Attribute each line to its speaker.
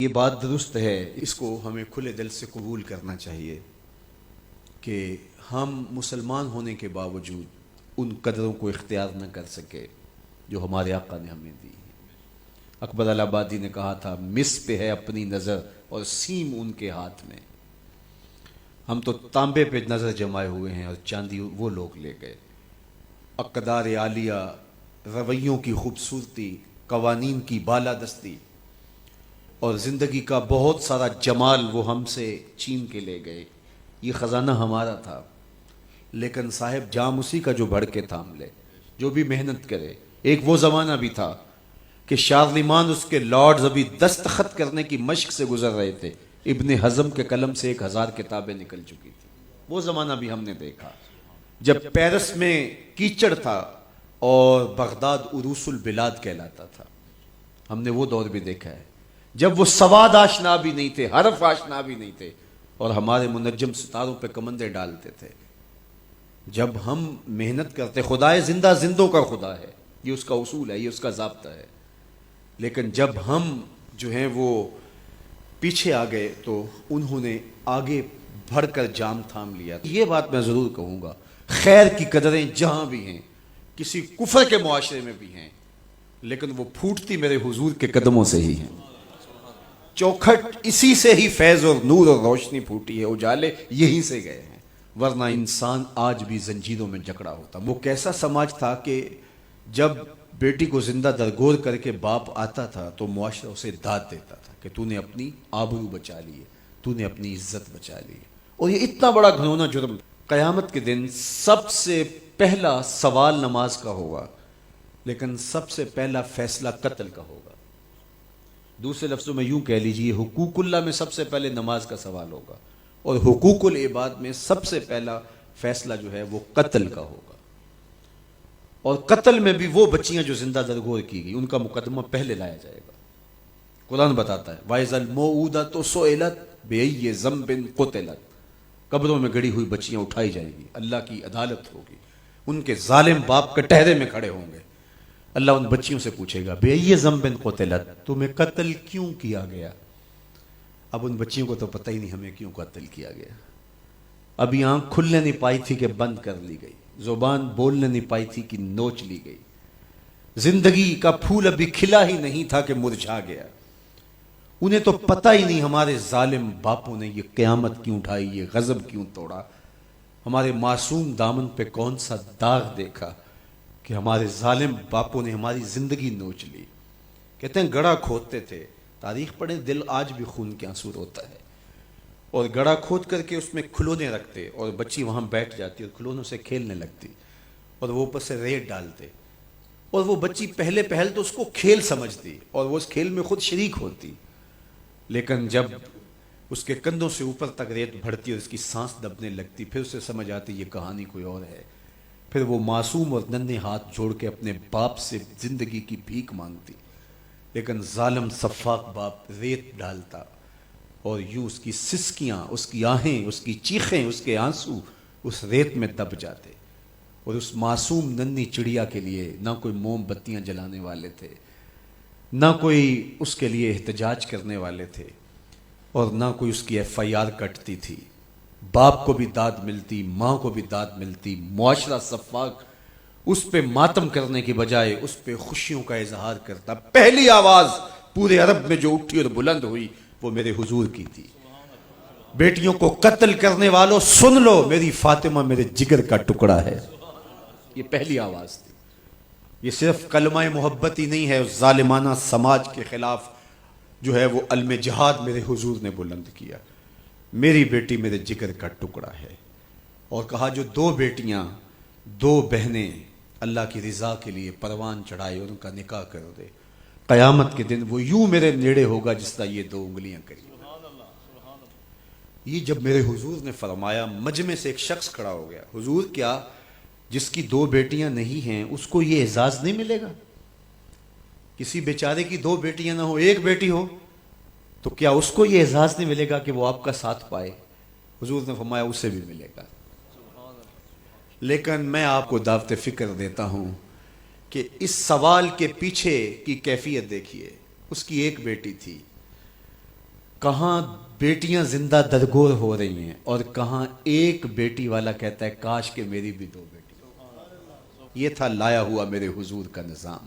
Speaker 1: یہ بات درست ہے، اس کو ہمیں کھلے دل سے قبول کرنا چاہیے کہ ہم مسلمان ہونے کے باوجود ان قدروں کو اختیار نہ کر سکے جو ہمارے آقا نے ہمیں دی ہیں۔ اکبر الہآبادی نے کہا تھا، مس پہ ہے اپنی نظر اور سیم ان کے ہاتھ میں۔ ہم تو تانبے پہ نظر جمائے ہوئے ہیں اور چاندی وہ لوگ لے گئے۔ اقدار عالیہ، رویوں کی خوبصورتی، قوانین کی بالادستی اور زندگی کا بہت سارا جمال وہ ہم سے چھین کے لے گئے۔ یہ خزانہ ہمارا تھا، لیکن صاحب جام اسی کا جو بڑھ کے تھام لے، جو بھی محنت کرے۔ ایک وہ زمانہ بھی تھا کہ شارلمان اس کے لارڈز ابھی دستخط کرنے کی مشق سے گزر رہے تھے، ابن حزم کے قلم سے 1000 کتابیں نکل چکی تھی۔ وہ زمانہ بھی ہم نے دیکھا جب پیرس میں کیچڑ تھا اور بغداد عروس البلاد کہلاتا تھا۔ ہم نے وہ دور بھی دیکھا ہے جب وہ سواد آشنا بھی نہیں تھے، حرف آشنا بھی نہیں تھے، اور ہمارے منجم ستاروں پہ کمندے ڈالتے تھے۔ جب ہم محنت کرتے، خدائے زندہ زندوں کا خدا ہے، یہ اس کا اصول ہے، یہ اس کا ضابطہ ہے، لیکن جب ہم جو ہیں وہ پیچھے آ گئے تو انہوں نے آگے بڑھ کر جام تھام لیا۔ یہ بات میں ضرور کہوں گا، خیر کی قدریں جہاں بھی ہیں، کسی کفر کے معاشرے میں بھی ہیں، لیکن وہ پھوٹتی میرے حضور کے قدموں سے ہی ہیں۔ چوکھٹ اسی سے ہی فیض اور نور اور روشنی پھوٹی ہے، اجالے یہیں سے گئے ہیں، ورنہ انسان آج بھی زنجیروں میں جکڑا ہوتا۔ وہ کیسا سماج تھا کہ جب بیٹی کو زندہ درگور کر کے باپ آتا تھا تو معاشرہ اسے داد دیتا تھا کہ تو نے اپنی آبرو بچا لی ہے، تو نے اپنی عزت بچا لی ہے۔ اور یہ اتنا بڑا گھنونا جرم، قیامت کے دن سب سے پہلا سوال نماز کا ہوگا، لیکن سب سے پہلا فیصلہ قتل کا ہوگا۔ دوسرے لفظوں میں یوں کہہ لیجئے، حقوق اللہ میں سب سے پہلے نماز کا سوال ہوگا، اور حقوق العباد میں سب سے پہلا فیصلہ جو ہے وہ قتل کا ہوگا۔ اور قتل میں بھی وہ بچیاں جو زندہ درگور کی گئی، ان کا مقدمہ پہلے لایا جائے گا۔ قرآن بتاتا ہے وَإِذَا الْمَوْءُودَةُ سُئِلَتْ بِأَيِّ ذَنبٍ قُتِلَتْ، قبروں میں گڑی ہوئی بچیاں اٹھائی جائیں گی، اللہ کی عدالت ہوگی، ان کے ظالم باپ کٹہرے میں کھڑے ہوں گے۔ اللہ ان بچیوں سے پوچھے گا بِأَيِّ ذَنبٍ قُتِلَتْ، تمہیں قتل کیوں کیا گیا؟ اب ان بچیوں کو تو پتہ ہی نہیں ہمیں کیوں قتل کیا گیا۔ ابھی آنکھ کھلنے نہیں پائی تھی کہ بند کر لی گئی، زبان بولنے نہیں پائی تھی کہ نوچ لی گئی، زندگی کا پھول ابھی کھلا ہی نہیں تھا کہ مرجھا گیا۔ انہیں تو پتہ ہی نہیں ہمارے ظالم باپوں نے یہ قیامت کیوں اٹھائی، یہ غضب کیوں توڑا، ہمارے معصوم دامن پہ کون سا داغ دیکھا کہ ہمارے ظالم باپوں نے ہماری زندگی نوچ لی۔ کہتے ہیں گڑھا کھودتے تھے، تاریخ پڑھیں، دل آج بھی خون کے آنسو روتا ہے، اور گڑھا کھود کر کے اس میں کھلونے رکھتے اور بچی وہاں بیٹھ جاتی اور کھلونوں سے کھیلنے لگتی، اور وہ اوپر سے ریت ڈالتے، اور وہ بچی پہلے پہل تو اس کو کھیل سمجھتی اور وہ اس کھیل میں خود شریک ہوتی، لیکن جب اس کے کندھوں سے اوپر تک ریت بڑھتی اور اس کی سانس دبنے لگتی، پھر اسے سمجھ آتی یہ کہانی کوئی اور ہے۔ پھر وہ معصوم اور ننھے ہاتھ جوڑ کے اپنے باپ سے زندگی کی بھیک مانگتی، لیکن ظالم سفاک باپ ریت ڈالتا، اور یوں اس کی سسکیاں، اس کی آہیں، اس کی چیخیں، اس کے آنسو اس ریت میں دب جاتے، اور اس معصوم ننھی چڑیا کے لیے نہ کوئی موم بتیاں جلانے والے تھے، نہ کوئی اس کے لیے احتجاج کرنے والے تھے، اور نہ کوئی اس کی FIR کٹتی تھی۔ باپ کو بھی داد ملتی، ماں کو بھی داد ملتی، معاشرہ سفاک اس پہ ماتم کرنے کی بجائے اس پہ خوشیوں کا اظہار کرتا۔ پہلی آواز پورے عرب میں جو اٹھی اور بلند ہوئی وہ میرے حضور کی تھی، بیٹیوں کو قتل کرنے والوں سن لو، میری فاطمہ میرے جگر کا ٹکڑا ہے، یہ پہلی آواز تھی۔ یہ صرف کلمہ محبت ہی نہیں ہے، اس ظالمانہ سماج کے خلاف جو ہے وہ علم جہاد میرے حضور نے بلند کیا، میری بیٹی میرے جگر کا ٹکڑا ہے، اور کہا جو دو بیٹیاں، دو بہنیں اللہ کی رضا کے لیے پروان چڑھائے اور ان کا نکاح کر دے، قیامت کے دن وہ یوں میرے نیڑے ہوگا جس طرح یہ دو انگلیاں کری۔ یہ جب میرے حضور نے فرمایا، مجمع سے ایک شخص کھڑا ہو گیا، حضور کیا جس کی دو بیٹیاں نہیں ہیں اس کو یہ اعزاز نہیں ملے گا؟ کسی بیچارے کی دو بیٹیاں نہ ہو، ایک بیٹی ہو، تو کیا اس کو یہ اعزاز نہیں ملے گا کہ وہ آپ کا ساتھ پائے؟ حضور نے فرمایا اسے بھی ملے گا، لیکن میں آپ کو دعوت فکر دیتا ہوں کہ اس سوال کے پیچھے کی کیفیت دیکھیے۔ اس کی ایک بیٹی تھی، کہاں بیٹیاں زندہ درگور ہو رہی ہیں اور کہاں ایک بیٹی والا کہتا ہے کاش کہ میری بھی 2 بیٹی. یہ تھا لایا ہوا میرے حضور کا نظام.